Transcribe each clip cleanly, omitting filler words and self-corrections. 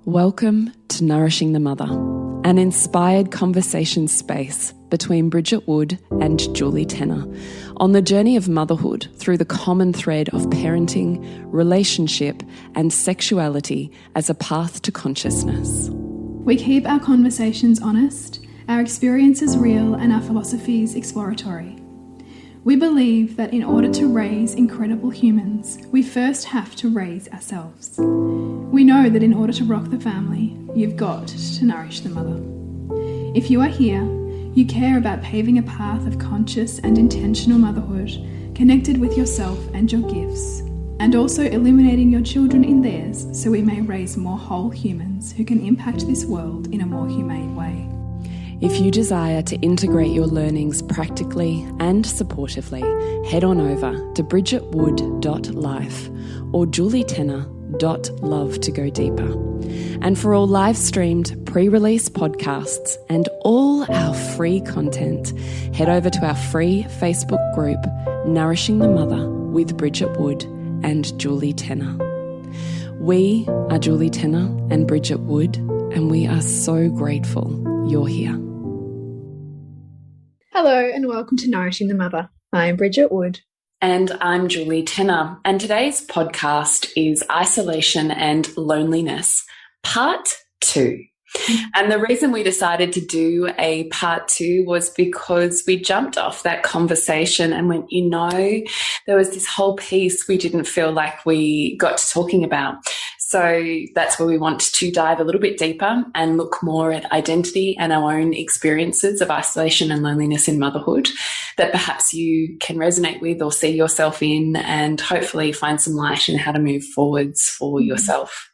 Welcome to Nourishing the Mother, an inspired conversation space between Bridget Wood and Julie Tenner on the journey of motherhood through the common thread of parenting, relationship, and sexuality as a path to consciousness. We keep our conversations honest, our experiences real, and our philosophies exploratory. We believe that in order to raise incredible humans, we first have to raise ourselves. We know that in order to rock the family, you've got to nourish the mother. If you are here, you care about paving a path of conscious and intentional motherhood, connected with yourself and your gifts, and also illuminating your children in theirs so we may raise more whole humans who can impact this world in a more humane way. If you desire to integrate your learnings practically and supportively, head on over to bridgetwood.life or julietenner.love to go deeper. And for all live-streamed pre-release podcasts and all our free content, head over to our free Facebook group, Nourishing the Mother with Bridget Wood and Julie Tenner. We are Julie Tenner and Bridget Wood, and we are so grateful you're here. Hello and welcome to Nourishing the Mother. I'm Bridget Wood. And I'm Julie Tenner. And today's podcast is Isolation and Loneliness, Part 2. And the reason we decided to do a part 2 was because we jumped off that conversation and went, there was this whole piece we didn't feel like we got to talking about. So that's where we want to dive a little bit deeper and look more at identity and our own experiences of isolation and loneliness in motherhood that perhaps you can resonate with or see yourself in, and hopefully find some light in how to move forwards for yourself.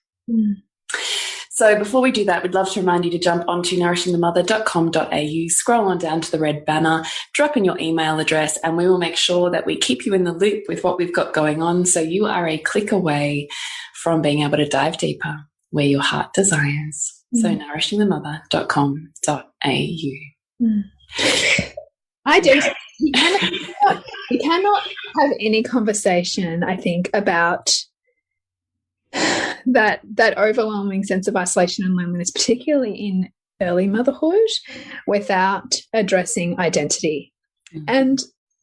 So before we do that, we'd love to remind you to jump onto nourishingthemother.com.au, scroll on down to the red banner, drop in your email address, and we will make sure that we keep you in the loop with what we've got going on, so you are a click away from being able to dive deeper where your heart desires. So nourishingthemother.com.au. I do. You cannot have any conversation, I think, about that overwhelming sense of isolation and loneliness, particularly in early motherhood, without addressing identity. And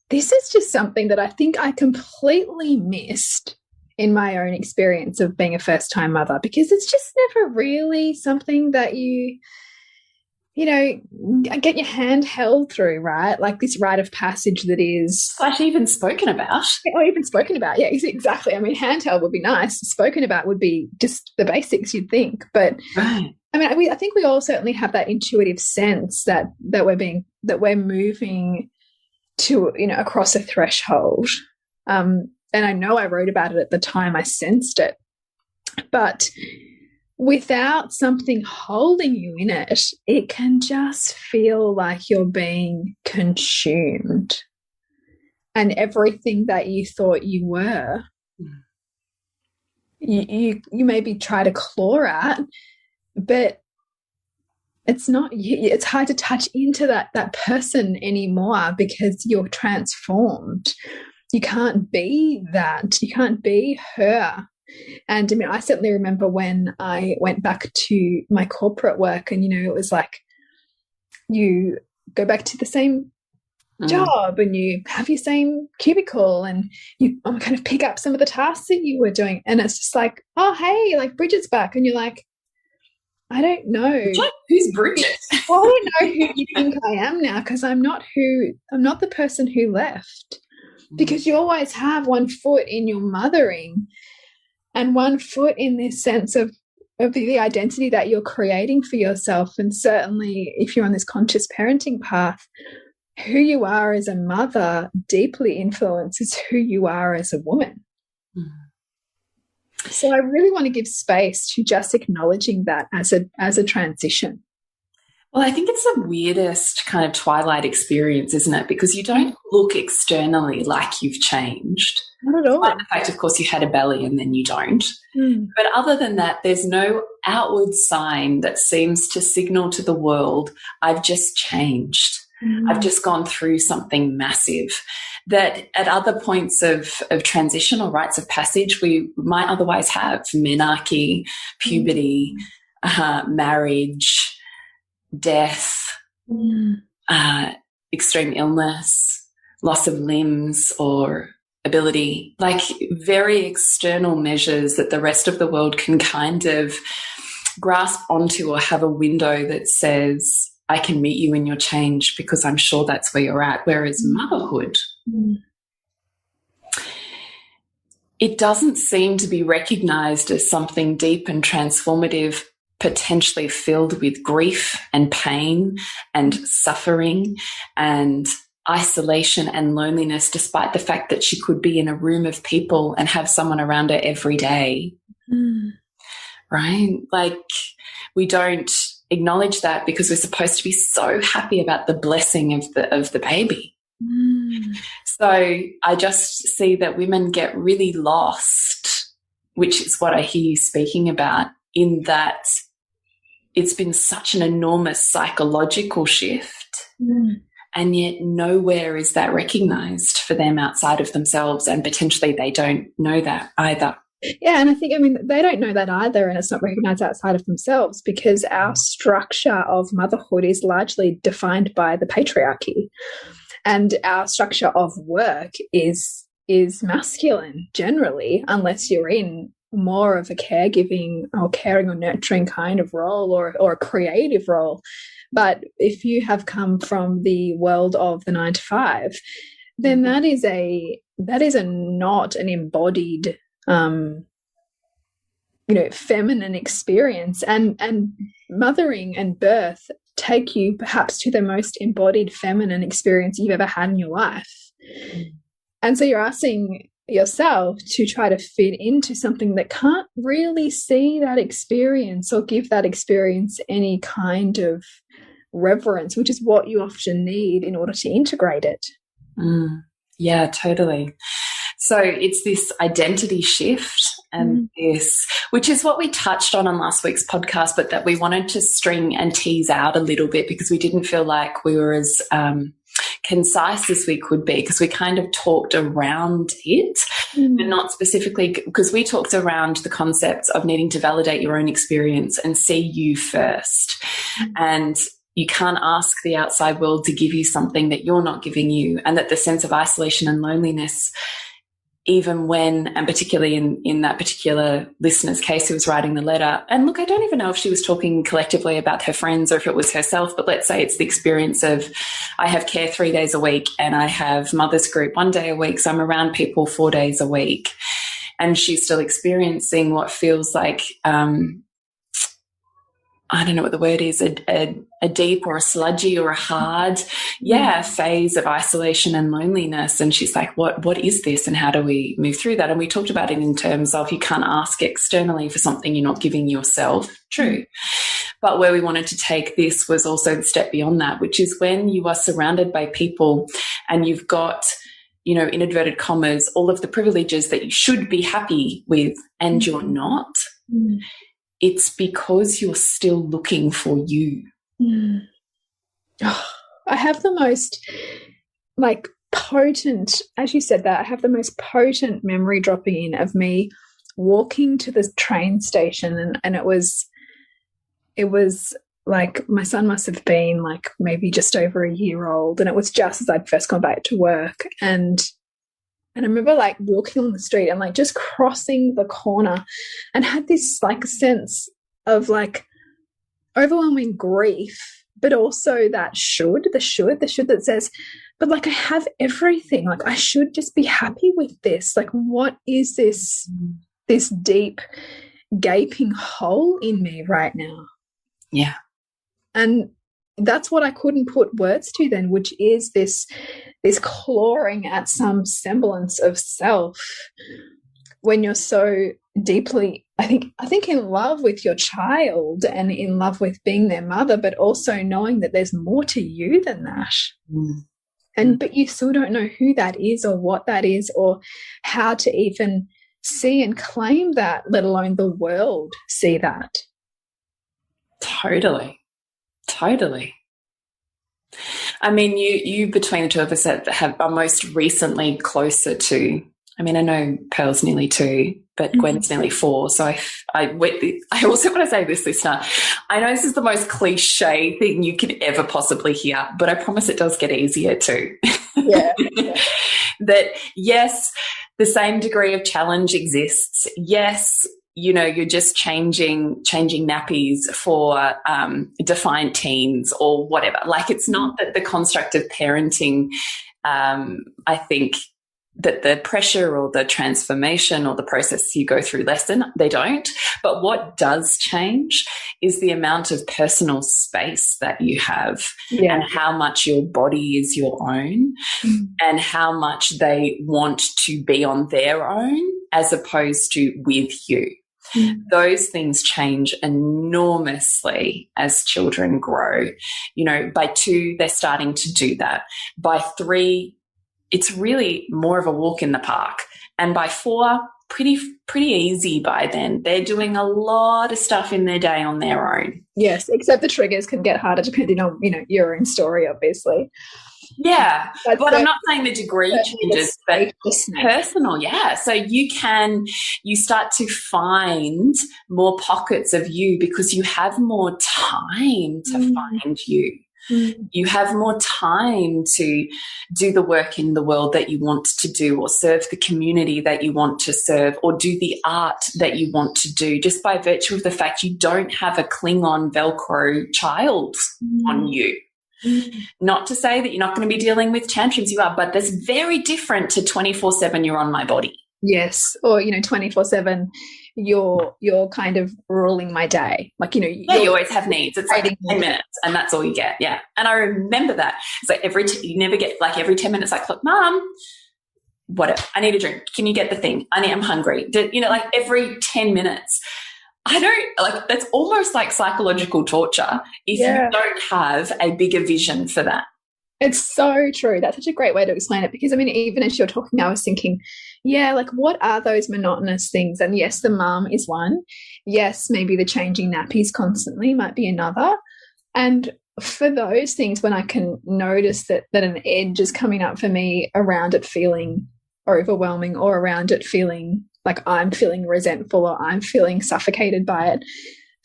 this is just something that I think I completely missed in my own experience of being a first-time mother, because it's just never really something that you get your hand held through, right? Like this rite of passage that is... even spoken about. Or even spoken about, yeah, exactly. I mean, handheld would be nice. Spoken about would be just the basics, you'd think. But, right. I mean, I think we all certainly have that intuitive sense that we're moving to, across a threshold. And I know I wrote about it at the time, I sensed it. But without something holding you in it, it can just feel like you're being consumed. And everything that you thought you were, you maybe try to claw at, but it's not you. It's hard to touch into that person anymore because you're transformed. You can't be that. You can't be her. And I mean, I certainly remember when I went back to my corporate work, and it was like you go back to the same job and you have your same cubicle and you kind of pick up some of the tasks that you were doing, and it's just like, oh hey, like Bridget's back, and you're like, I don't know. Who's Bridget? Well, I don't know who you think I am now, because I'm not the person who left. Because you always have one foot in your mothering and one foot in this sense of the identity that you're creating for yourself. And certainly if you're on this conscious parenting path, who you are as a mother deeply influences who you are as a woman. So I really want to give space to just acknowledging that as a transition. Well, I think it's the weirdest kind of twilight experience, isn't it? Because you don't look externally like you've changed. Not at all. Despite the fact, of course, you had a belly and then you don't. But other than that, there's no outward sign that seems to signal to the world, I've just changed. I've just gone through something massive. That at other points of transition or rites of passage we might otherwise have, menarche, puberty, marriage, death, extreme illness, loss of limbs or ability, like very external measures that the rest of the world can kind of grasp onto or have a window that says, I can meet you in your change because I'm sure that's where you're at. Whereas motherhood, it doesn't seem to be recognized as something deep and transformative, potentially filled with grief and pain and suffering and isolation and loneliness, despite the fact that she could be in a room of people and have someone around her every day. Right? Like, we don't acknowledge that because we're supposed to be so happy about the blessing of the baby. So I just see that women get really lost, which is what I hear you speaking about, in that it's been such an enormous psychological shift, and yet nowhere is that recognized for them outside of themselves, and potentially they don't know that either. Yeah, and I think, they don't know that either, and it's not recognized outside of themselves because our structure of motherhood is largely defined by the patriarchy, and our structure of work is masculine generally, unless you're in more of a caregiving or caring or nurturing kind of role or a creative role. But if you have come from the world of the 9 to 5, then that is not an embodied feminine experience, and mothering and birth take you perhaps to the most embodied feminine experience you've ever had in your life. And so you're asking yourself to try to fit into something that can't really see that experience or give that experience any kind of reverence, which is what you often need in order to integrate it. Yeah, totally. So it's this identity shift and this, which is what we touched on last week's podcast, but that we wanted to string and tease out a little bit because we didn't feel like we were as concise as we could be, because we kind of talked around it, but not specifically, because we talked around the concepts of needing to validate your own experience and see you first. And you can't ask the outside world to give you something that you're not giving you, and that the sense of isolation and loneliness, even when, and particularly in that particular listener's case who was writing the letter, and look, I don't even know if she was talking collectively about her friends or if it was herself, but let's say it's the experience of, I have care 3 days a week and I have mother's group 1 day a week, so I'm around people 4 days a week. And she's still experiencing what feels like, I don't know what the word is, a deep or a sludgy or a hard, phase of isolation and loneliness. And she's like, what is this and how do we move through that? And we talked about it in terms of, you can't ask externally for something you're not giving yourself. True. But where we wanted to take this was also the step beyond that, which is when you are surrounded by people and you've got, in inverted commas, all of the privileges that you should be happy with and you're not. It's because you're still looking for you. Oh, I have the most potent, as you said that, I have the most potent memory dropping in of me walking to the train station, and it was like, my son must have been like maybe just over a year old, and it was just as I'd first gone back to work, and I remember walking on the street and just crossing the corner and had this sense of overwhelming grief, but also that the should that says, but I have everything. I should just be happy with this. What is this deep gaping hole in me right now? Yeah. And that's what I couldn't put words to then, which is this clawing at some semblance of self when you're so deeply, I think in love with your child and in love with being their mother, but also knowing that there's more to you than that. But you still don't know who that is or what that is or how to even see and claim that, let alone the world see that. Totally. I mean, you between the two of us are most recently closer to, I know Pearl's nearly 2, but Gwen's nearly 4. So I also want to say this, listener. I know this is the most cliche thing you could ever possibly hear, but I promise it does get easier too. Yeah. That, yes, the same degree of challenge exists. Yes, you know, you're just changing nappies for defiant teens or whatever. Like, it's not that the construct of parenting, I think, that the pressure or the transformation or the process you go through lessen. They don't. But what does change is the amount of personal space that you have, and how much your body is your own, and how much they want to be on their own as opposed to with you. Those things change enormously as children grow. You know, by 2, they're starting to do that. By 3, it's really more of a walk in the park. And by 4, pretty easy by then. They're doing a lot of stuff in their day on their own. Yes, except the triggers can get harder depending on, you know, your own story, obviously. Yeah, but I'm not saying the degree changes, but personal, yeah. So you start to find more pockets of you because you have more time to find you. You have more time to do the work in the world that you want to do, or serve the community that you want to serve, or do the art that you want to do, just by virtue of the fact you don't have a Klingon Velcro child on you. Not to say that you're not going to be dealing with tantrums, you are, but that's very different to 24/7 you're on my body. Yes, or, you know, 24/7 you're kind of ruling my day. Like, you know, you always have needs. It's like 10 minutes and that's all you get. Yeah. And I remember that. It's like you never get, like, every 10 minutes, like, look, Mom, whatever, I need a drink. Can you get the thing? I'm hungry. You know, like, every 10 minutes. I don't, like, that's almost like psychological torture if you don't have a bigger vision for that. It's so true. That's such a great way to explain it, because, I mean, even as you're talking, I was thinking, yeah, like, what are those monotonous things? And yes, the mum is one. Yes, maybe the changing nappies constantly might be another. And for those things, when I can notice that an edge is coming up for me around it feeling overwhelming, or around it feeling like I'm feeling resentful, or I'm feeling suffocated by it,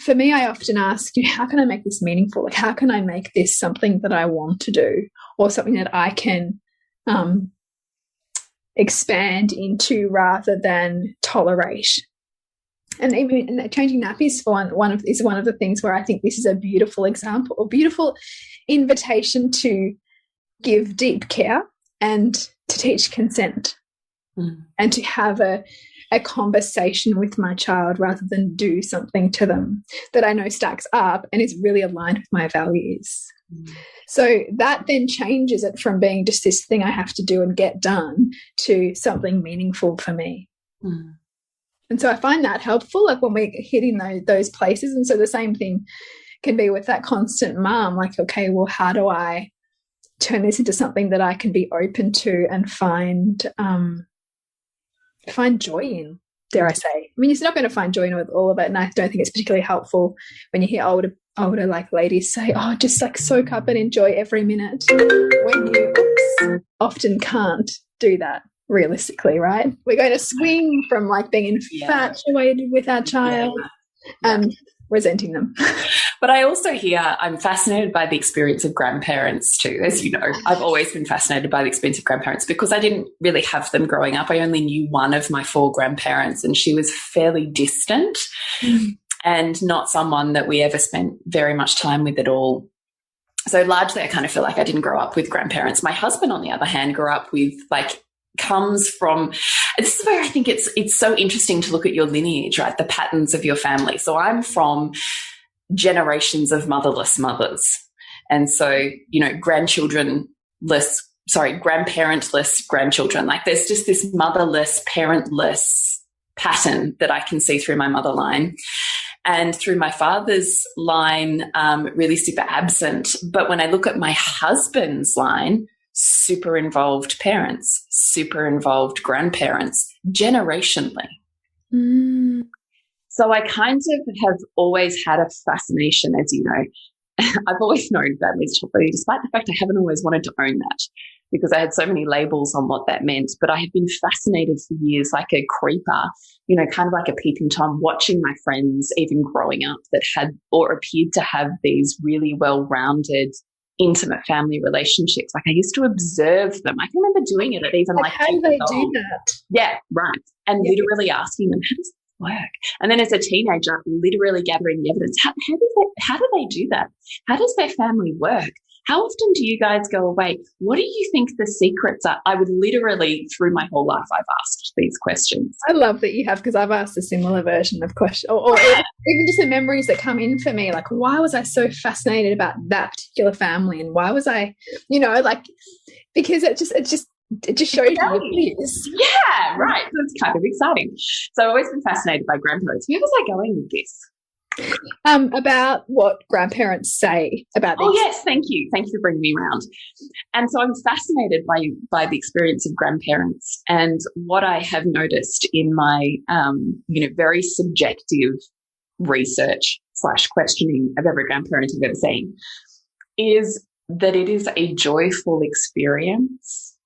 for me, I often ask, you know, how can I make this meaningful? Like, how can I make this something that I want to do, or something that I can expand into rather than tolerate? And even changing nappies for is one of the things where I think this is a beautiful example, a beautiful invitation to give deep care and to teach consent, and to have a conversation with my child rather than do something to them that I know stacks up and is really aligned with my values. So that then changes it from being just this thing I have to do and get done to something meaningful for me. And so I find that helpful, like, when we're hitting those places. And so the same thing can be with that constant mom, like, okay, well, how do I turn this into something that I can be open to and find joy in, dare I say. I mean, you're not going to find joy in with all of it, and I don't think it's particularly helpful when you hear older like ladies say, oh, just like soak up and enjoy every minute, when you often can't do that realistically, right? We're going to swing from like being infatuated with our child and resenting them. But I also I'm fascinated by the experience of grandparents too. As you know, I've always been fascinated by the experience of grandparents because I didn't really have them growing up. I only knew one of my 4 grandparents, and she was fairly distant and not someone that we ever spent very much time with at all. So largely I kind of feel like I didn't grow up with grandparents. My husband, on the other hand, grew up with comes from, this is where I think it's so interesting to look at your lineage, right? The patterns of your family. So I'm from generations of motherless mothers. And so, you know, grandparentless grandchildren. Like, there's just this motherless, parentless pattern that I can see through my mother line. And through my father's line, really super absent. But when I look at my husband's line, super involved parents, super involved grandparents, generationally. So I kind of have always had a fascination, as you know. I've always known families chocolate, despite the fact I haven't always wanted to own that. because I had so many labels on what that meant. But I have been fascinated for years, like a creeper, you know, kind of like a peeping Tom, watching my friends, even growing up, that had or appeared to have these really well-rounded, intimate family relationships. Like I used to observe them. I can remember doing it at even like how do they do that? Yeah, right. And literally asking them, how does this work? And then as a teenager, literally gathering the evidence. How do they do that? How does their family work? How often do you guys go away? What do you think the secrets are? I would literally, through my whole life, I've asked these questions. I love that you have, because I've asked a similar version of question, or even just the memories that come in for me. Like, why was I so fascinated about that particular family, and why was I, you know, like, because it just shows you what it is. Yeah, right. That's kind of exciting. So I've always been fascinated by grandparents. Where was I going with this? About what grandparents say about these. Oh, yes, thank you. Thank you for bringing me around. And so I'm fascinated by the experience of grandparents, and what I have noticed in my, very subjective research / questioning of every grandparent I've ever seen is that it is a joyful experience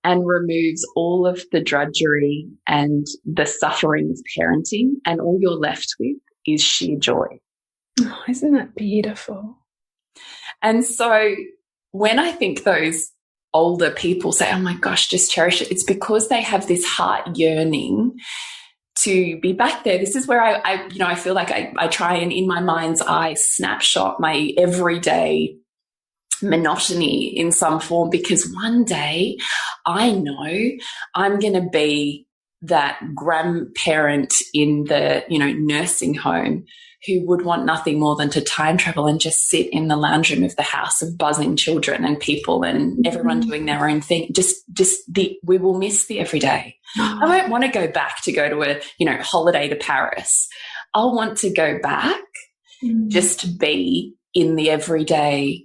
and removes all of the drudgery and the suffering of parenting, and all you're left with is sheer joy. Oh, isn't that beautiful? And so when I think those older people say, oh my gosh, just cherish it, it's because they have this heart yearning to be back there. This is where I feel like I try and in my mind's eye snapshot my everyday monotony in some form, because one day I know I'm going to be that grandparent in the, nursing home who would want nothing more than to time travel and just sit in the lounge room of the house of buzzing children and people and everyone doing their own thing. We will miss the everyday. I won't want to go back to go to a, holiday to Paris. I'll want to go back just to be in the everyday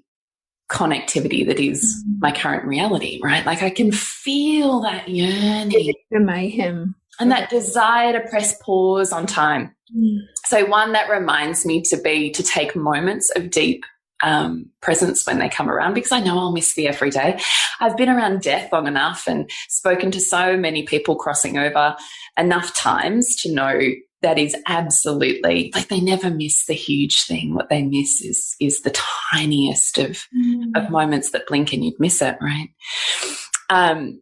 connectivity that is my current reality, right? Like I can feel that yearning, the mayhem, and that desire to press pause on time. So one that reminds me to take moments of deep presence when they come around, because I know I'll miss the everyday. I've been around death long enough and spoken to so many people crossing over enough times to know that is absolutely, like, they never miss the huge thing. What they miss is the tiniest of moments that blink and you'd miss it, right?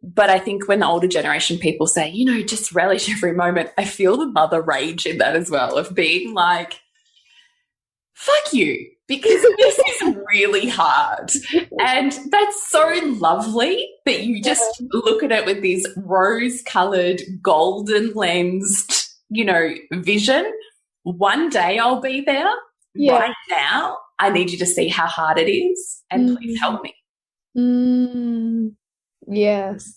But I think when the older generation people say, just relish every moment, I feel the mother rage in that as well, of being like, fuck you, because this is really hard. And that's so lovely that you just look at it with this rose-coloured, golden lensed, vision. One day I'll be there. Yeah. Right now, I need you to see how hard it is, and please help me. Yes.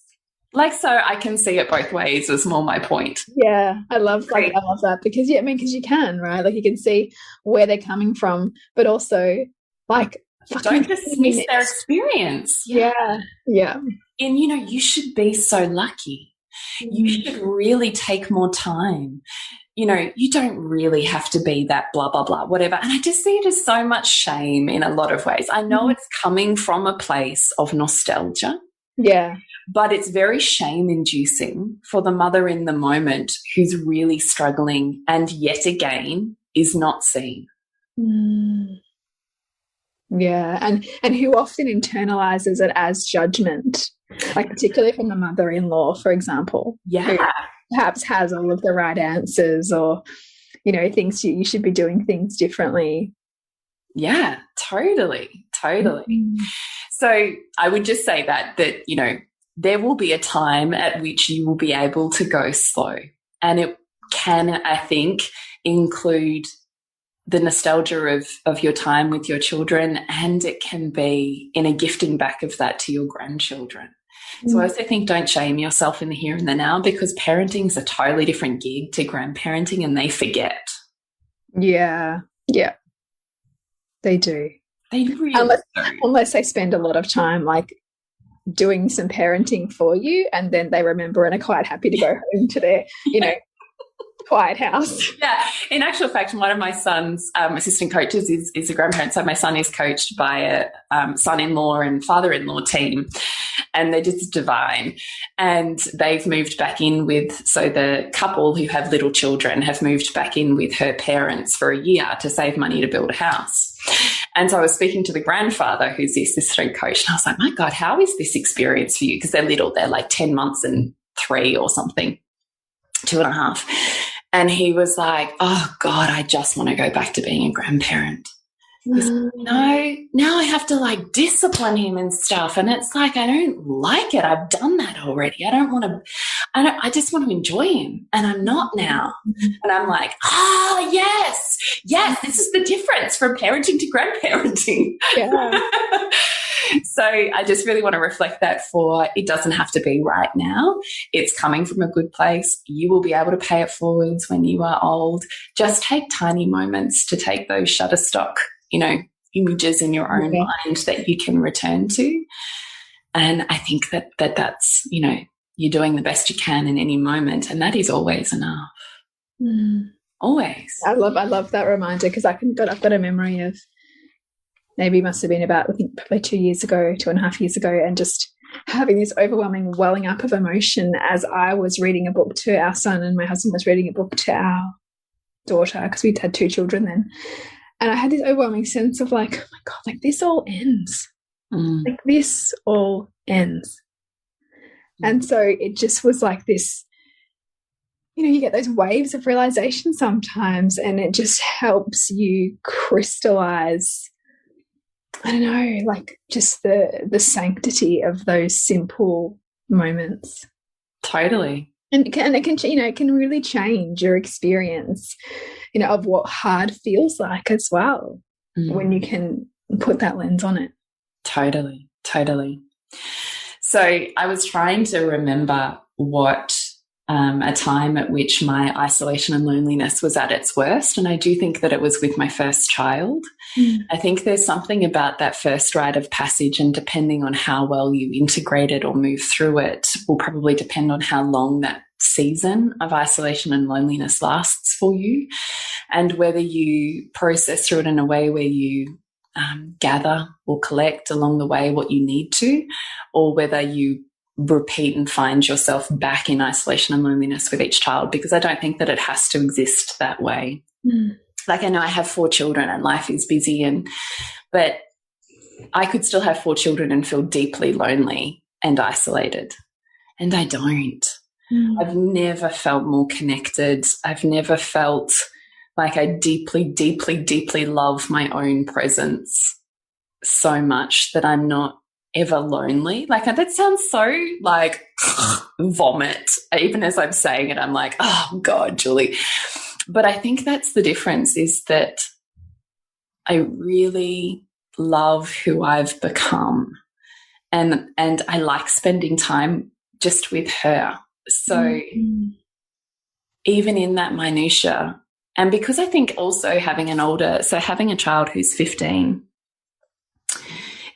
Like, so I can see it both ways is more my point. Yeah, I love that, because because you can, right? Like you can see where they're coming from, but also like don't dismiss their experience. Yeah. And you should be so lucky. You should really take more time. You don't really have to be that blah, blah, blah, whatever. And I just see it as so much shame in a lot of ways. I know it's coming from a place of nostalgia. Yeah. But it's very shame-inducing for the mother in the moment who's really struggling and yet again is not seen. Yeah, and who often internalizes it as judgment, like particularly from the mother-in-law, for example. Yeah. Who perhaps has all of the right answers, or, thinks you should be doing things differently. Yeah, totally. So I would just say that there will be a time at which you will be able to go slow, and it can, I think, include the nostalgia of your time with your children, and it can be in a gifting back of that to your grandchildren. So I also think don't shame yourself in the here and the now, because parenting is a totally different gig to grandparenting, and they forget. Yeah. They do. They really unless they spend a lot of time like doing some parenting for you, and then they remember and are quite happy to go home to their, quiet house. Yeah. In actual fact, one of my son's assistant coaches is a grandparent. So my son is coached by a son-in-law and father-in-law team, and they're just divine. And they've moved back in with, so the couple who have little children have moved back in with her parents for a year to save money to build a house. And so I was speaking to the grandfather, who's the assistant coach, and I was like, my God, how is this experience for you? Because they're little, they're like 10 months and 3 or something, 2.5. And he was like, oh God, I just want to go back to being a grandparent. He's like, no, now I have to like discipline him and stuff. And it's like, I don't like it. I've done that already. I just want to enjoy him. And I'm not now. And I'm like, oh, yes, this is the difference from parenting to grandparenting. Yeah. So I just really want to reflect that for it doesn't have to be right now. It's coming from a good place. You will be able to pay it forwards when you are old. Just take tiny moments to take those Shutterstock, images in your own mind that you can return to. And I think that's, you're doing the best you can in any moment. And that is always enough. Always. I love that reminder, because I've got a memory of, maybe it must have been about, I think probably 2.5 years ago, and just having this overwhelming welling up of emotion as I was reading a book to our son and my husband was reading a book to our daughter, because we'd had 2 children then. And I had this overwhelming sense of like, oh my God, like this all ends. Like this all ends. And so it just was like this, you get those waves of realization sometimes, and it just helps you crystallize, I don't know, like just the sanctity of those simple moments. Totally. And it can really change your experience, of what hard feels like as well, when you can put that lens on it. Totally. So I was trying to remember what a time at which my isolation and loneliness was at its worst. And I do think that it was with my first child. I think there's something about that first rite of passage, and depending on how well you integrate it or move through it will probably depend on how long that season of isolation and loneliness lasts for you, and whether you process through it in a way where you gather or collect along the way what you need to, or whether you repeat and find yourself back in isolation and loneliness with each child, because I don't think that it has to exist that way. Like, I know I have 4 children and life is busy, but I could still have 4 children and feel deeply lonely and isolated, and I don't. I've never felt more connected. I've never felt like I deeply, deeply, deeply love my own presence so much that I'm not ever lonely. Like, that sounds so like vomit. Even as I'm saying it, I'm like, oh God, Julie. But I think that's the difference, is that I really love who I've become, and I like spending time just with her. So even in that minutia, and because I think also having a child who's 15,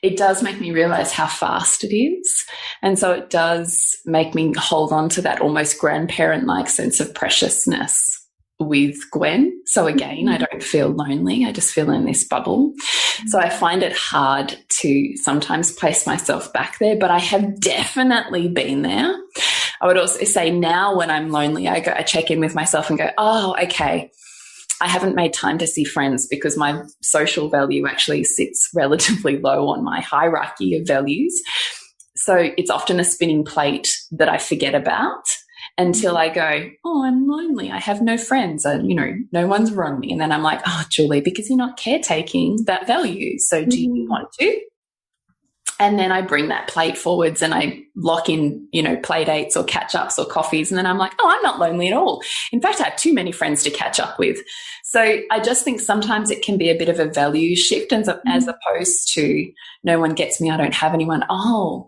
it does make me realize how fast it is. And so it does make me hold on to that almost grandparent-like sense of preciousness with Gwen. So again, I don't feel lonely. I just feel in this bubble. So I find it hard to sometimes place myself back there, but I have definitely been there. I would also say now when I'm lonely, I check in with myself and go, oh, okay, I haven't made time to see friends because my social value actually sits relatively low on my hierarchy of values. So it's often a spinning plate that I forget about until I go, oh, I'm lonely. I have no friends. No one's around me. And then I'm like, oh, Julie, because you're not caretaking that value. So do you want to? And then I bring that plate forwards and I lock in, play dates or catch-ups or coffees. And then I'm like, oh, I'm not lonely at all. In fact, I have too many friends to catch up with. So I just think sometimes it can be a bit of a value shift, as opposed to no one gets me, I don't have anyone. Oh,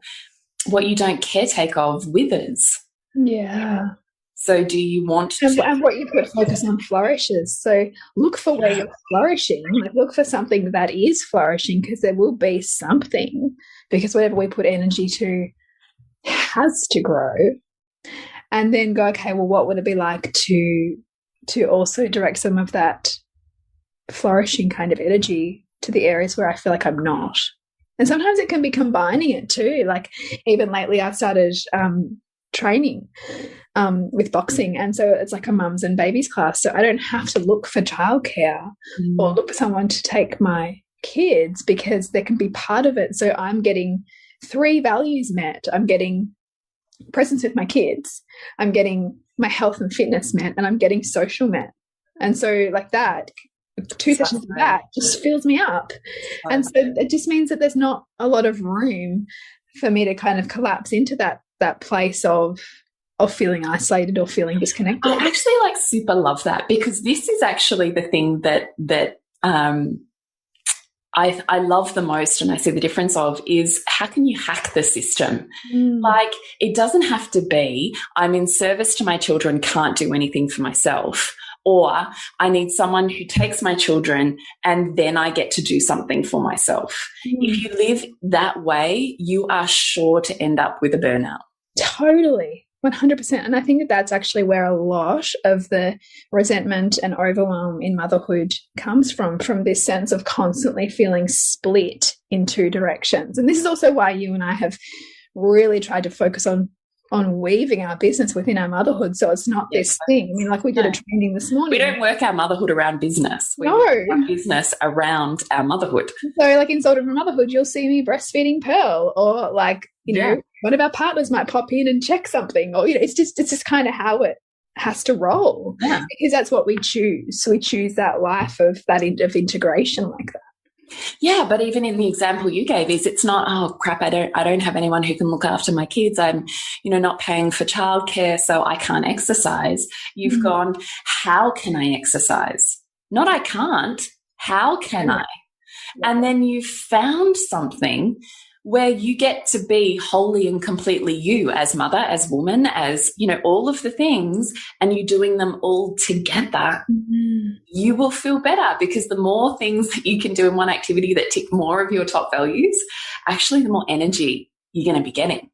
what you don't caretake of withers. Yeah. So do you want to... And what you put focus on flourishes. So look for where you're flourishing. Like, look for something that is flourishing, because there will be something, because whatever we put energy to has to grow. And then go, okay, well, what would it be like to to also direct some of that flourishing kind of energy to the areas where I feel like I'm not. And sometimes it can be combining it too. Like even lately I've started training with boxing, and so it's like a mums and babies class, so I don't have to look for childcare or look for someone to take my kids, because they can be part of it. So I'm getting 3 values met. I'm getting presence with my kids, I'm getting my health and fitness met, and I'm getting social met. And so like that, 2 sessions of that just fills me up. And so it just means that there's not a lot of room for me to kind of collapse into that place of feeling isolated or feeling disconnected. I actually like super love that, because this is actually the thing that I love the most, and I see the difference of, is how can you hack the system? Like, it doesn't have to be I'm in service to my children, can't do anything for myself, or I need someone who takes my children and then I get to do something for myself. If you live that way, you are sure to end up with a burnout. Totally. 100%. And I think that that's actually where a lot of the resentment and overwhelm in motherhood comes from this sense of constantly feeling split in 2 directions. And this is also why you and I have really tried to focus on weaving our business within our motherhood, so it's not this thing. I mean, like we did a training this morning. We don't work our motherhood around business. We work our business around our motherhood. So like in Salt of Motherhood, you'll see me breastfeeding Pearl, or like, you know, one of our partners might pop in and check something, or, you know, it's just kind of how it has to roll, because that's what we choose. We choose that life of integration like that. Yeah, but even in the example you gave, it's not, oh crap, I don't have anyone who can look after my kids. I'm, you know, not paying for childcare, so I can't exercise. You've gone, how can I exercise? Not I can't, how can I? And then you've found something where you get to be wholly and completely you, as mother, as woman, as, you know, all of the things, and you're doing them all together. You will feel better, because the more things that you can do in one activity that tick more of your top values, actually the more energy you're going to be getting.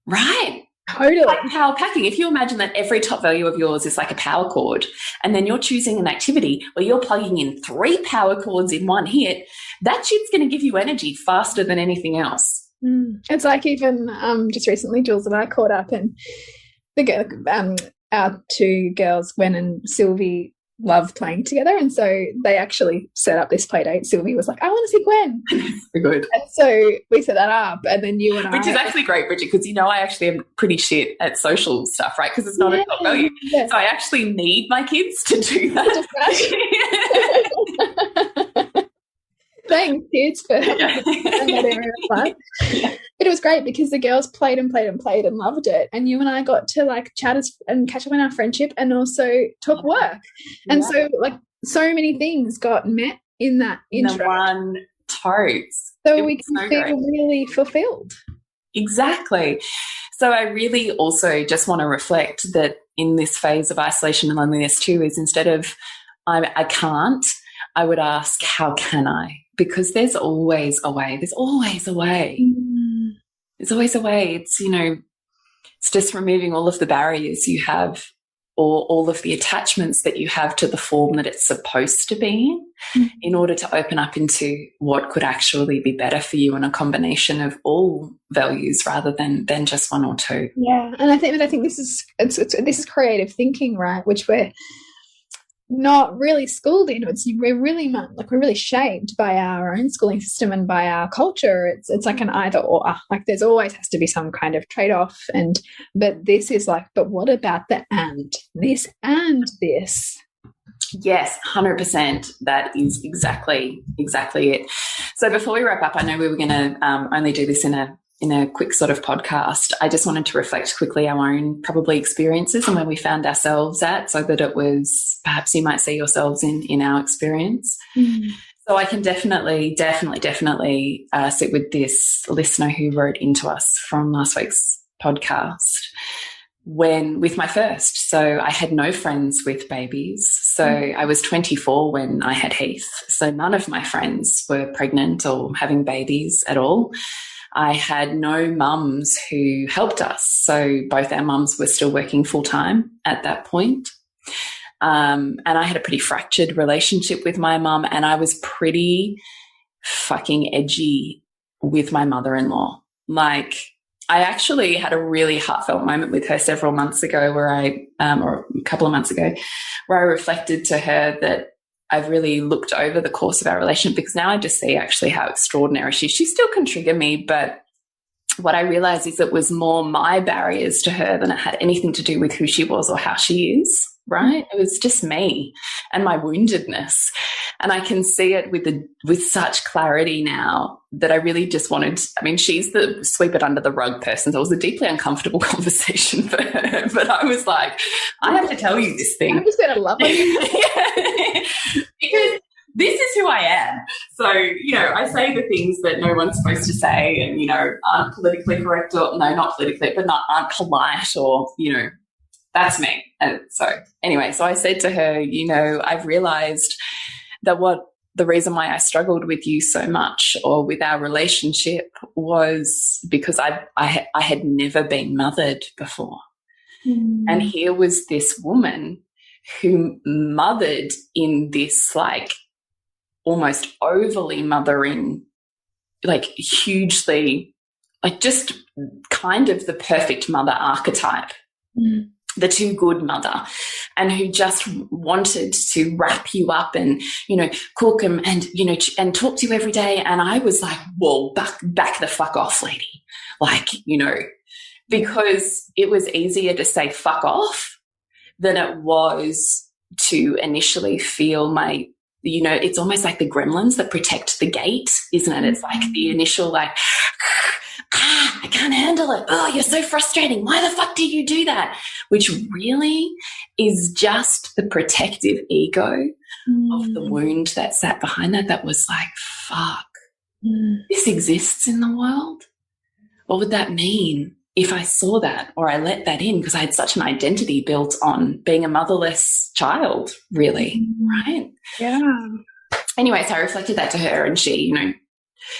Right. Totally. Like power packing. If you imagine that every top value of yours is like a power cord, and then you're choosing an activity where you're plugging in 3 power cords in one hit, that shit's going to give you energy faster than anything else. It's like even just recently, Jules and I caught up, and our 2 girls, Gwen and Sylvie, love playing together, and so they actually set up this play date. Sylvie was like, I want to see Gwen. So good. And so we set that up, and then you and Which is actually great, Bridget, because, you know, I actually am pretty shit at social stuff, right? Because it's not a top value. Yes. So I actually need my kids to do that. Thanks, kids, for that area of life. But it was great because the girls played and played and played and loved it, and you and I got to like chat and catch up on our friendship, and also talk work. And so like so many things got met in that intro. The one totes. So we can feel really fulfilled. Exactly. So I really also just want to reflect that in this phase of isolation and loneliness too, is instead of I can't, I would ask, how can I? Because there's always a way. There's always a way. There's always a way. It's, you know, it's just removing all of the barriers you have, or all of the attachments that you have to the form that it's supposed to be in order to open up into what could actually be better for you, and a combination of all values rather than just 1 or 2. Yeah. And I think this is creative thinking, right? Which we're not really schooled in. We're really shaped by our own schooling system and by our culture. It's like an either or. Like there's always has to be some kind of trade-off. But this is like, but what about the and this and this? Yes, 100%. That is exactly it. So before we wrap up, I know we were going to only do this in a quick sort of podcast. I just wanted to reflect quickly our own probably experiences and where we found ourselves at, so that it was, perhaps you might see yourselves in our experience. So I can definitely sit with this listener who wrote into us from last week's podcast. With my first, so I had no friends with babies. So I was 24 when I had Heath. So none of my friends were pregnant or having babies at all. I had no mums who helped us. So both our mums were still working full time at that point. And I had a pretty fractured relationship with my mum, and I was pretty fucking edgy with my mother-in-law. Like, I actually had a really heartfelt moment with her several months ago or a couple of months ago, where I reflected to her that I've really looked over the course of our relationship, because now I just see actually how extraordinary she is. She still can trigger me, but what I realized is it was more my barriers to her than it had anything to do with who she was or how she is, right? It was just me and my woundedness. And I can see it with such clarity now that I really just wanted, I mean, she's the sweep it under the rug person. So it was a deeply uncomfortable conversation for her. But I was like, I have to tell you this thing. I'm just going to love it. Yeah. Because this is who I am. So, I say the things that no one's supposed to say and, aren't politically correct or, no, not politically, but aren't polite or, that's me. And so anyway, so I said to her, I've realized that the reason why I struggled with you so much or with our relationship was because I had never been mothered before. And here was this woman who mothered in this like almost overly mothering, like hugely, like just kind of the perfect mother archetype, the too good mother, and who just wanted to wrap you up and, cook and and talk to you every day. And I was like, whoa, back the fuck off, lady. Like, because it was easier to say fuck off than it was to initially feel my, it's almost like the gremlins that protect the gate, isn't it? It's like the initial like, I can't handle it. Oh, you're so frustrating. Why the fuck do you do that? Which really is just the protective ego of the wound that sat behind that. That was like, fuck, this exists in the world. What would that mean if I saw that or I let that in? Because I had such an identity built on being a motherless child, really, right? Yeah. Anyway, so I reflected that to her and she,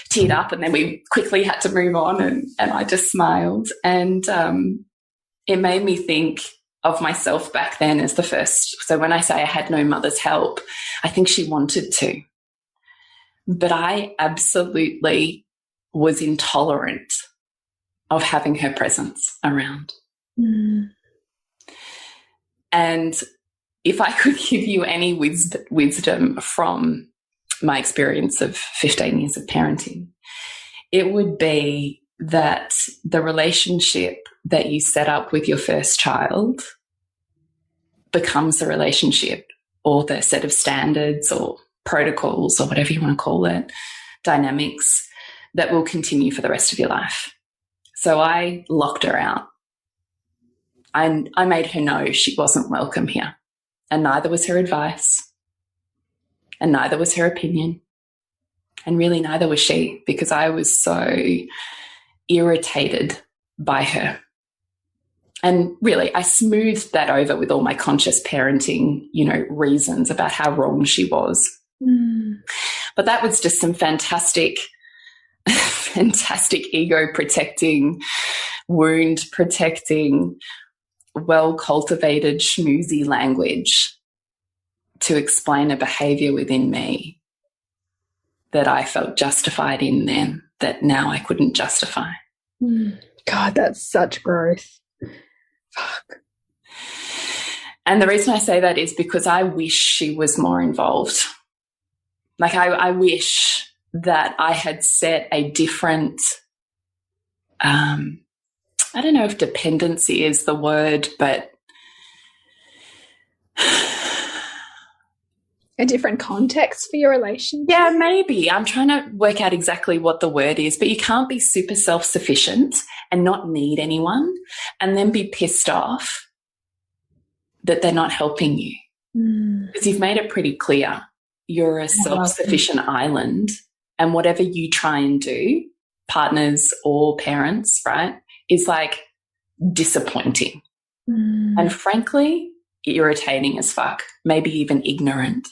teared up, and then we quickly had to move on, and I just smiled. And it made me think of myself back then as the first. So when I say I had no mother's help, I think she wanted to. But I absolutely was intolerant of having her presence around. And if I could give you any wisdom from my experience of 15 years of parenting, it would be that the relationship that you set up with your first child becomes the relationship or the set of standards or protocols or whatever you want to call it, dynamics that will continue for the rest of your life. So I locked her out. I made her know she wasn't welcome here, and neither was her advice. And neither was her opinion. And really neither was she, because I was so irritated by her. And really, I smoothed that over with all my conscious parenting, reasons about how wrong she was. But that was just some fantastic ego protecting, wound protecting, well-cultivated schmoozy language to explain a behavior within me that I felt justified in then, that now I couldn't justify. God, that's such growth. Fuck. And the reason I say that is because I wish she was more involved. Like I wish that I had set a different, I don't know if dependency is the word, but a different context for your relationship? Yeah, maybe. I'm trying to work out exactly what the word is, but you can't be super self-sufficient and not need anyone and then be pissed off that they're not helping you. Because you've made it pretty clear you're a self-sufficient island, and whatever you try and do, partners or parents, right, is like disappointing. And frankly, irritating as fuck, maybe even ignorant.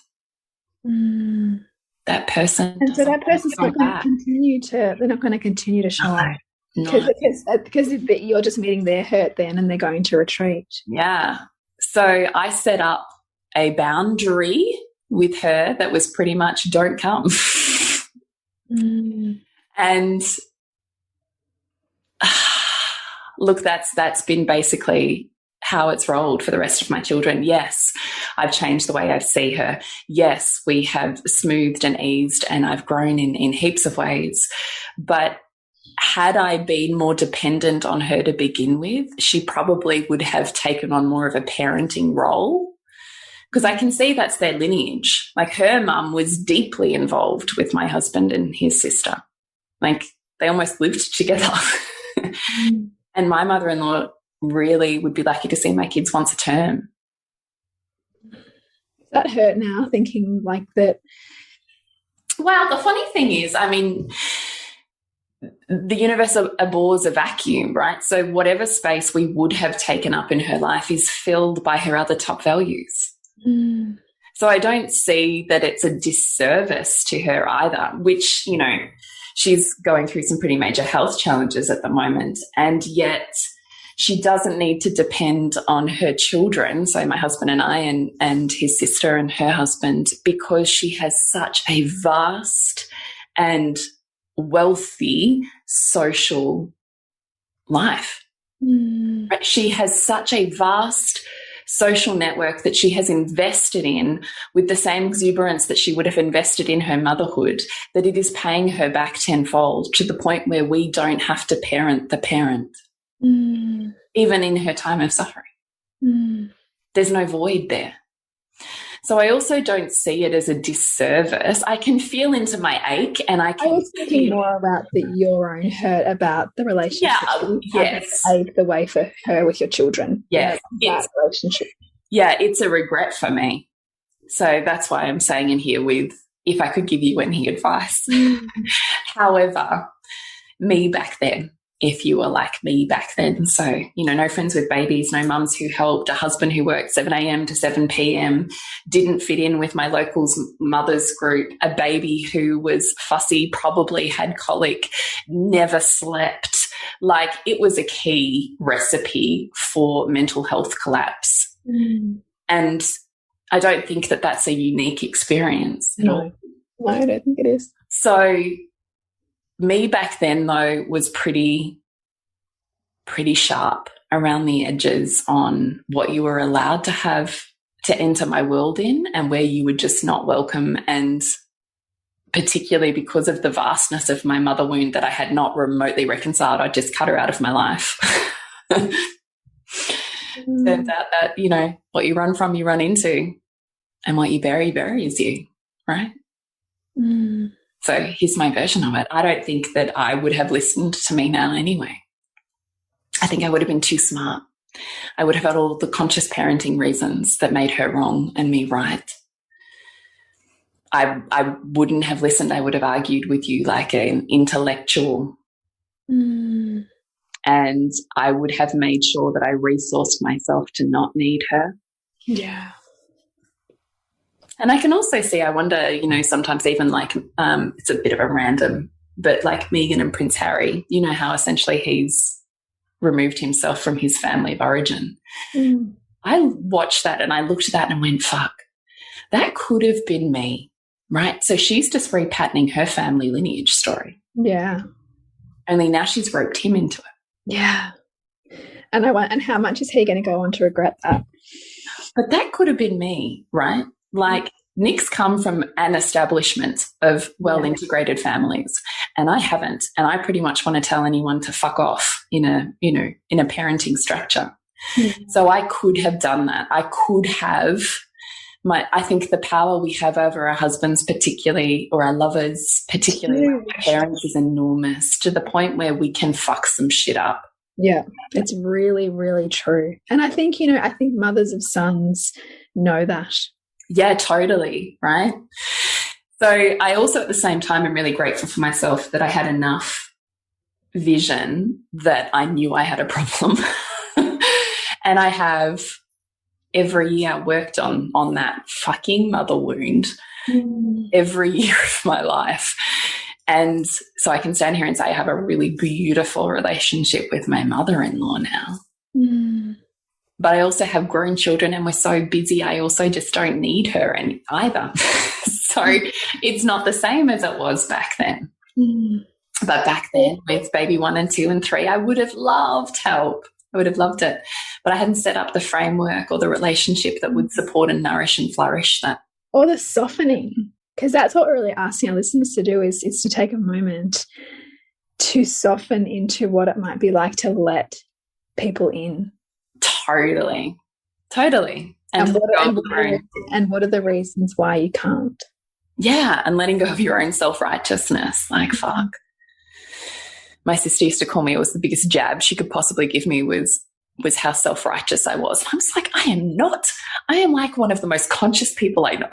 That person, and so that person's not going to continue to. They're not going to continue to show up because you're just meeting their hurt then, and they're going to retreat. Yeah. So I set up a boundary with her that was pretty much don't come. And look, that's been basically how it's rolled for the rest of my children. Yes, I've changed the way I see her. Yes, we have smoothed and eased, and I've grown in heaps of ways. But had I been more dependent on her to begin with, she probably would have taken on more of a parenting role, because I can see that's their lineage. Like, her mum was deeply involved with my husband and his sister. Like, they almost lived together. And my mother-in-law really would be lucky to see my kids once a term. That hurt now, thinking like that. Well, the funny thing is, I mean, the universe abhors a vacuum, right? So whatever space we would have taken up in her life is filled by her other top values. So I don't see that it's a disservice to her either, which, you know, she's going through some pretty major health challenges at the moment, and yet she doesn't need to depend on her children, so my husband and I, and his sister and her husband, because she has such a vast and wealthy social life. She has such a vast social network that she has invested in with the same exuberance that she would have invested in her motherhood, that it is paying her back tenfold, to the point where we don't have to parent the parent. Even in her time of suffering. There's no void there. So I also don't see it as a disservice. I can feel into my ache, and I was thinking more about your own hurt about the relationship. Yes. Paved the way for her with your children. Yes. That relationship. Yeah, it's a regret for me. So that's why I'm saying in here with, if I could give you any advice. However, me back then, if you were like me back then, so, you know, no friends with babies, no mums who helped, a husband who worked 7 a.m. to 7 p.m, didn't fit in with my locals mothers group, a baby who was fussy, probably had colic, never slept. Like, it was a key recipe for mental health collapse. And I don't think that that's a unique experience at all. No, I don't think it is. So me back then, though, was pretty sharp around the edges on what you were allowed to have to enter my world in, and where you were just not welcome. And particularly because of the vastness of my mother wound that I had not remotely reconciled, I just cut her out of my life. Turns out that, you know, what you run from, you run into, and what you bury buries you, right? So here's my version of it. I don't think that I would have listened to me now anyway. I think I would have been too smart. I would have had all the conscious parenting reasons that made her wrong and me right. I wouldn't have listened. I would have argued with you like an intellectual. And I would have made sure that I resourced myself to not need her. Yeah. And I can also see, I wonder, you know, sometimes even like, it's a bit of a random, but like Meghan and Prince Harry, you know, how essentially he's removed himself from his family of origin. I watched that and I looked at that and went, fuck, that could have been me, right? So she's just repatterning her family lineage story. Yeah. Only now she's roped him into it. Yeah. And and how much is he going to go on to regret that? But that could have been me, right? Like, Nick's come from an establishment of well-integrated families, and I haven't. And I pretty much want to tell anyone to fuck off in a parenting structure. So I could have done that. I could have I think the power we have over our husbands, particularly, or our lovers, particularly our parents, is enormous, to the point where we can fuck some shit up. Yeah, it's really, really true. And I think, you know, I think mothers of sons know that. Yeah, totally, right? So I also at the same time am really grateful for myself that I had enough vision that I knew I had a problem. And I have every year worked on that fucking mother wound every year of my life. And so I can stand here and say I have a really beautiful relationship with my mother-in-law now. But I also have grown children and we're so busy. I also just don't need her either. So it's not the same as it was back then. But back then with baby 1 and 2 and 3, I would have loved help. I would have loved it. But I hadn't set up the framework or the relationship that would support and nourish and flourish that. Or the softening, because that's what we're really asking our listeners to do is to take a moment to soften into what it might be like to let people in. Totally. Totally. And what are the reasons why you can't? Yeah, and letting go of your own self-righteousness. Like, fuck. My sister used to call me, it was the biggest jab she could possibly give me was how self-righteous I was. And I was like, I am not. I am like one of the most conscious people I know.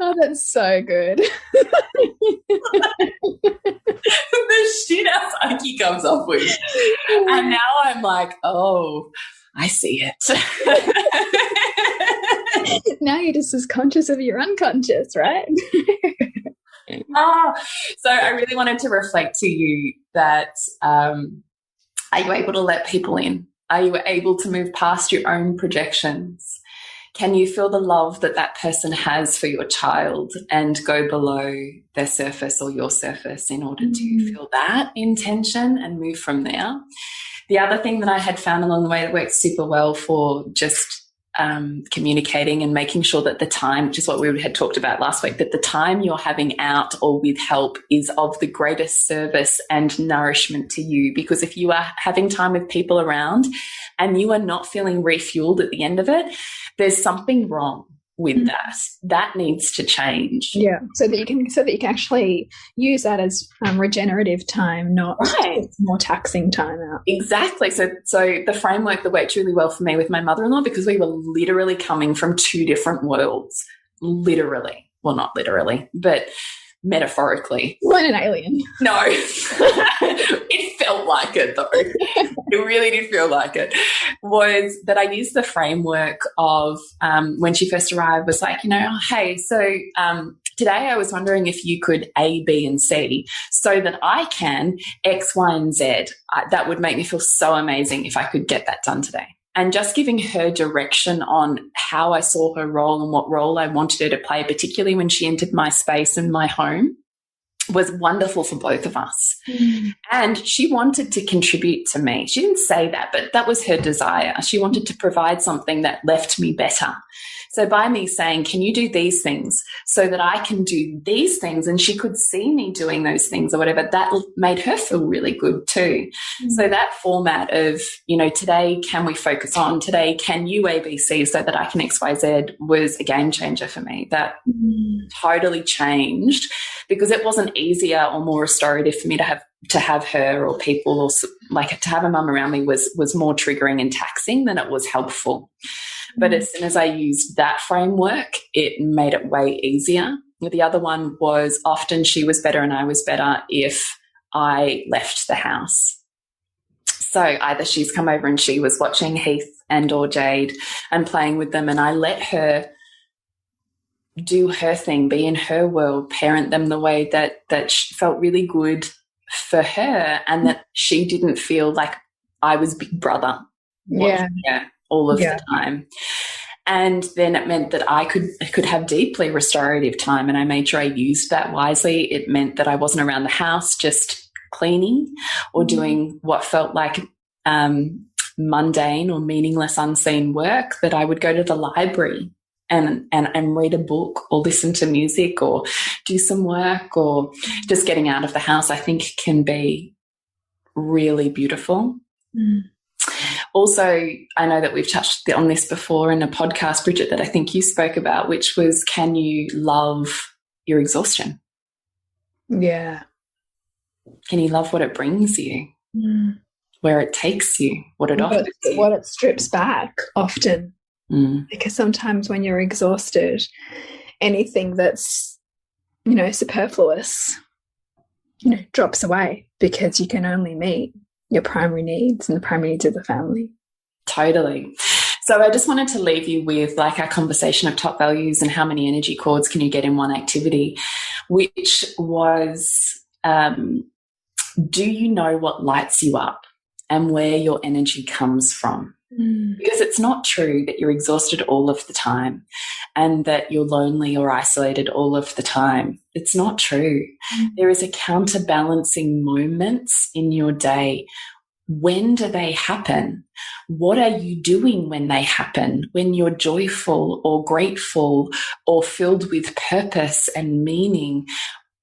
Oh, that's so good. The shit our psyche comes up with. And now I'm like, oh, I see it. Now you're just as conscious of your unconscious, right? So I really wanted to reflect to you that are you able to let people in? Are you able to move past your own projections? Can you feel the love that that person has for your child and go below their surface or your surface in order to feel that intention and move from there? The other thing that I had found along the way that works super well for just communicating and making sure that the time, which is what we had talked about last week, that the time you're having out or with help is of the greatest service and nourishment to you. Because if you are having time with people around and you are not feeling refueled at the end of it, there's something wrong with that. That needs to change. Yeah, so that you can actually use that as regenerative time, not more taxing time out. Exactly. So the framework that worked really well for me with my mother-in-law, because we were literally coming from two different worlds. Literally. Well, not literally, but metaphorically. We're an alien. No. It felt like it, though. It really did feel like it. Was that I used the framework of when she first arrived, was like, hey, so today I was wondering if you could A, B, and C so that I can X, Y, and Z. That would make me feel so amazing if I could get that done today. And just giving her direction on how I saw her role and what role I wanted her to play, particularly when she entered my space and my home, was wonderful for both of us. And she wanted to contribute to me. She didn't say that, but that was her desire. She wanted to provide something that left me better. So by me saying, can you do these things so that I can do these things, and she could see me doing those things or whatever, that made her feel really good too. So that format of, today can we focus on, today can you ABC so that I can XYZ was a game changer for me. That totally changed, because it wasn't easier or more restorative for me to have her or people, or like to have a mum around me was more triggering and taxing than it was helpful. But as soon as I used that framework, it made it way easier. The other one was often she was better and I was better if I left the house. So either she's come over and she was watching Heath and or Jade and playing with them, and I let her do her thing, be in her world, parent them the way that felt really good for her, and that she didn't feel like I was big brother. Yeah. All of the time. And then it meant that I could have deeply restorative time, and I made sure I used that wisely. It meant that I wasn't around the house just cleaning or doing what felt like mundane or meaningless unseen work, that I would go to the library and read a book or listen to music or do some work, or just getting out of the house, I think can be really beautiful. Also, I know that we've touched on this before in a podcast, Bridget, that I think you spoke about, which was, can you love your exhaustion? Yeah. Can you love what it brings you, where it takes you, what it offers you? What it strips back often. Because sometimes when you're exhausted, anything that's, superfluous, drops away, because you can only meet your primary needs and the primary needs of the family. Totally. So I just wanted to leave you with like our conversation of top values and how many energy cords can you get in one activity, which was, do you know what lights you up? and where your energy comes from. Because it's not true that you're exhausted all of the time and that you're lonely or isolated all of the time. It's not true. There is a counterbalancing moments in your day. When do they happen? What are you doing when they happen? When you're joyful or grateful or filled with purpose and meaning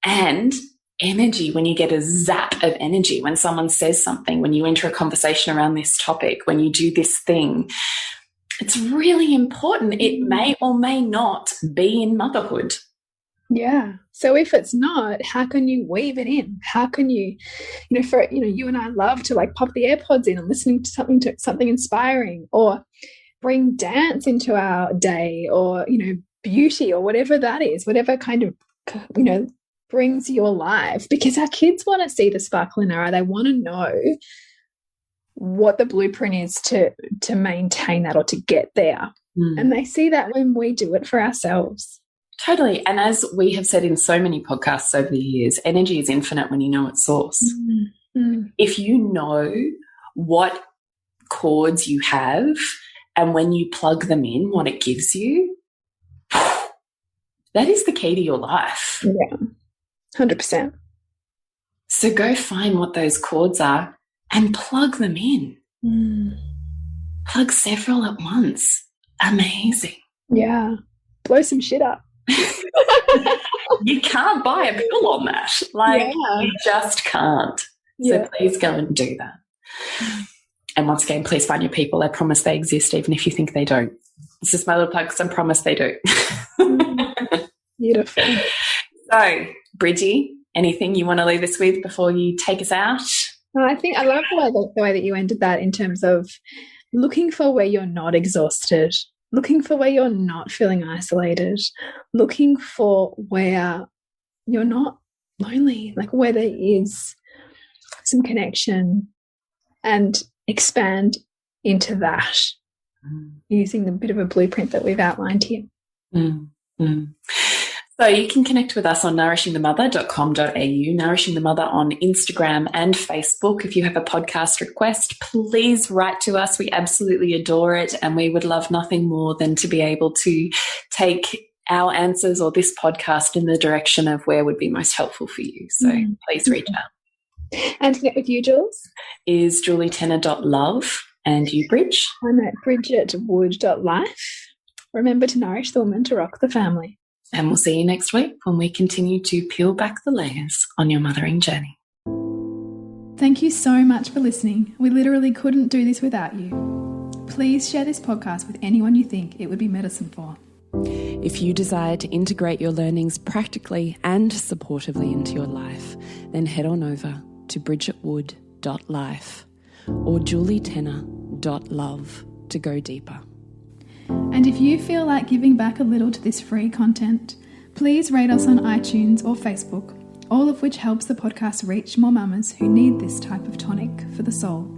and energy, when you get a zap of energy, when someone says something, when you enter a conversation around this topic, when you do this thing, it's really important. It may or may not be in motherhood. Yeah. So if it's not, how can you weave it in? How can you, you and I love to like pop the AirPods in and listening to something inspiring, or bring dance into our day, or, beauty, or whatever that is, whatever kind of, brings your life, because our kids want to see the sparkle in our eye. They want to know what the blueprint is to maintain that or to get there. And they see that when we do it for ourselves. Totally. And as we have said in so many podcasts over the years, energy is infinite when you know its source. If you know what chords you have and when you plug them in, what it gives you, that is the key to your life. Yeah. 100%. So go find what those chords are and plug them in. Plug several at once. Amazing. Yeah. Blow some shit up. You can't buy a pill on that. You just can't. So please go and do that. And once again, please find your people. I promise they exist, even if you think they don't. This is my little plug because I promise they do. Beautiful. So, Bridgie, anything you want to leave us with before you take us out? I think I love the way that you ended that, in terms of looking for where you're not exhausted, looking for where you're not feeling isolated, looking for where you're not lonely, like where there is some connection, and expand into that using the bit of a blueprint that we've outlined here. So you can connect with us on nourishingthemother.com.au, Nourishing the Mother on Instagram and Facebook. If you have a podcast request, please write to us. We absolutely adore it, and we would love nothing more than to be able to take our answers or this podcast in the direction of where would be most helpful for you. So please reach out. And to connect with you, Jules, is julietenner.love. And you, Bridge? I'm at bridgetwood.life. Remember to nourish the woman to rock the family. And we'll see you next week when we continue to peel back the layers on your mothering journey. Thank you so much for listening. We literally couldn't do this without you. Please share this podcast with anyone you think it would be medicine for. If you desire to integrate your learnings practically and supportively into your life, then head on over to bridgetwood.life or julietenner.love to go deeper. And if you feel like giving back a little to this free content, please rate us on iTunes or Facebook, all of which helps the podcast reach more mamas who need this type of tonic for the soul.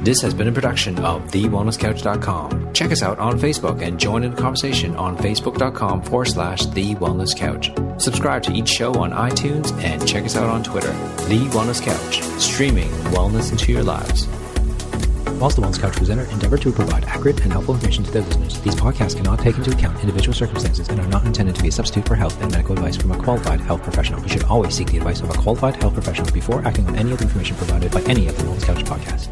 This has been a production of TheWellnessCouch.com. Check us out on Facebook and join in the conversation on Facebook.com/TheWellnessCouch. Subscribe to each show on iTunes and check us out on Twitter. The Wellness Couch, streaming wellness into your lives. Whilst the Wellness Couch presenter endeavor to provide accurate and helpful information to their listeners, these podcasts cannot take into account individual circumstances and are not intended to be a substitute for health and medical advice from a qualified health professional. You should always seek the advice of a qualified health professional before acting on any of the information provided by any of the Wellness Couch podcasts.